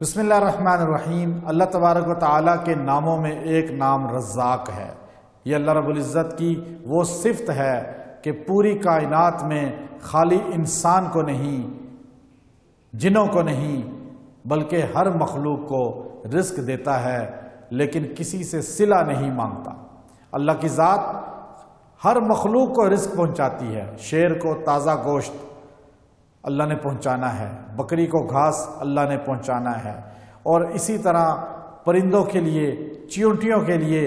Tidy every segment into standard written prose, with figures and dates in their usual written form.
بسم اللہ الرحمن الرحیم۔ اللہ تبارک و تعالیٰ کے ناموں میں ایک نام رزاق ہے۔ یہ اللہ رب العزت کی وہ صفت ہے کہ پوری کائنات میں خالی انسان کو نہیں، جنوں کو نہیں، بلکہ ہر مخلوق کو رزق دیتا ہے، لیکن کسی سے صلہ نہیں مانگتا۔ اللہ کی ذات ہر مخلوق کو رزق پہنچاتی ہے۔ شیر کو تازہ گوشت اللہ نے پہنچانا ہے، بکری کو گھاس اللہ نے پہنچانا ہے، اور اسی طرح پرندوں کے لیے، چیونٹیوں کے لیے،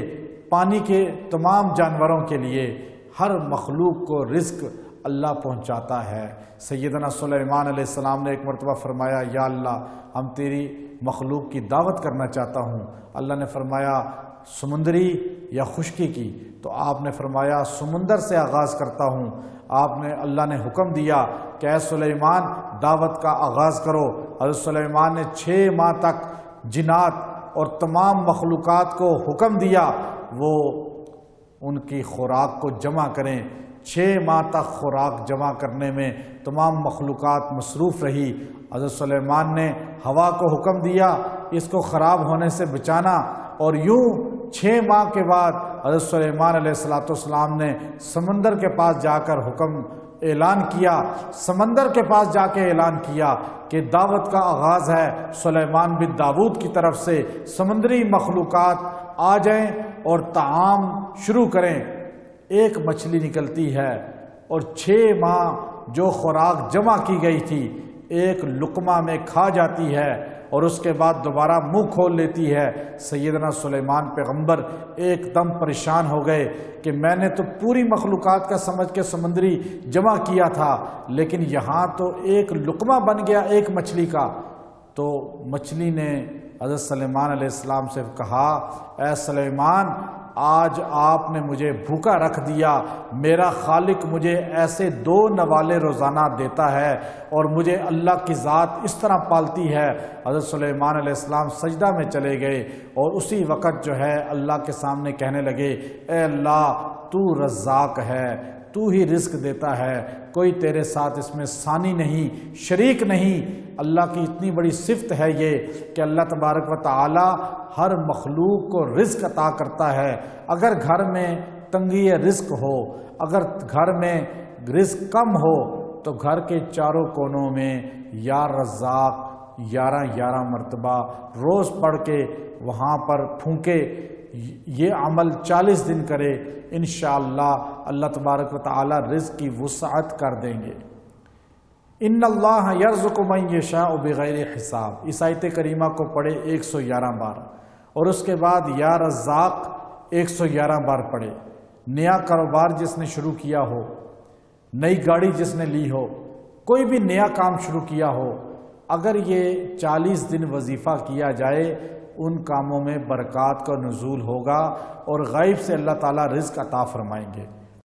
پانی کے تمام جانوروں کے لیے ہر مخلوق کو رزق اللہ پہنچاتا ہے۔ سیدنا سلیمان علیہ السلام نے ایک مرتبہ فرمایا، یا اللہ ہم تیری مخلوق کی دعوت کرنا چاہتا ہوں۔ اللہ نے فرمایا سمندری یا خشکی کی؟ تو آپ نے فرمایا سمندر سے آغاز کرتا ہوں۔ اللہ نے حکم دیا کہ اے سلیمان دعوت کا آغاز کرو۔ حضرت سلیمان نے 6 ماہ تک جنات اور تمام مخلوقات کو حکم دیا وہ ان کی خوراک کو جمع کریں۔ 6 ماہ تک خوراک جمع کرنے میں تمام مخلوقات مصروف رہی۔ حضرت سلیمان نے ہوا کو حکم دیا اس کو خراب ہونے سے بچانا، اور یوں 6 ماہ کے بعد حضرت سلیمان علیہ السلام نے سمندر کے پاس جا کر اعلان کیا، سمندر کے پاس جا کے اعلان کیا کہ دعوت کا آغاز ہے سلیمان بن داؤد کی طرف سے، سمندری مخلوقات آ جائیں اور طعام شروع کریں۔ ایک مچھلی نکلتی ہے اور 6 ماہ جو خوراک جمع کی گئی تھی ایک لقمہ میں کھا جاتی ہے، اور اس کے بعد دوبارہ منہ کھول لیتی ہے۔ سیدنا سلیمان پیغمبر ایک دم پریشان ہو گئے کہ میں نے تو پوری مخلوقات کا سمجھ کے سمندری جمع کیا تھا، لیکن یہاں تو ایک لقمہ بن گیا ایک مچھلی کا۔ تو مچھلی نے حضرت سلیمان علیہ السلام سے کہا، اے سلیمان آج آپ نے مجھے بھوکا رکھ دیا، میرا خالق مجھے ایسے 2 نوالے روزانہ دیتا ہے اور مجھے اللہ کی ذات اس طرح پالتی ہے۔ حضرت سلیمان علیہ السلام سجدہ میں چلے گئے اور اسی وقت جو ہے اللہ کے سامنے کہنے لگے، اے اللہ تو رزاق ہے، تو ہی رزق دیتا ہے، کوئی تیرے ساتھ اس میں ثانی نہیں، شریک نہیں۔ اللہ کی اتنی بڑی صفت ہے یہ کہ اللہ تبارک و تعالی ہر مخلوق کو رزق عطا کرتا ہے۔ اگر گھر میں تنگی رزق ہو، اگر گھر میں رزق کم ہو، تو گھر کے چاروں کونوں میں یا رزاق 11 مرتبہ روز پڑھ کے وہاں پر پھونکے، یہ عمل 40 دن کرے، انشاءاللہ اللہ تبارک و تعالی رزق کی وسعت کر دیں گے۔ ان اللہ یرزق من یشاء بغیر حساب، اس آیت کریمہ کو پڑھے 111 بار، اور اس کے بعد یا رزاق 111 بار پڑھے۔ نیا کاروبار جس نے شروع کیا ہو، نئی گاڑی جس نے لی ہو، کوئی بھی نیا کام شروع کیا ہو، اگر یہ 40 دن وظیفہ کیا جائے ان کاموں میں برکات کا نزول ہوگا اور غیب سے اللہ تعالیٰ رزق عطا فرمائیں گے۔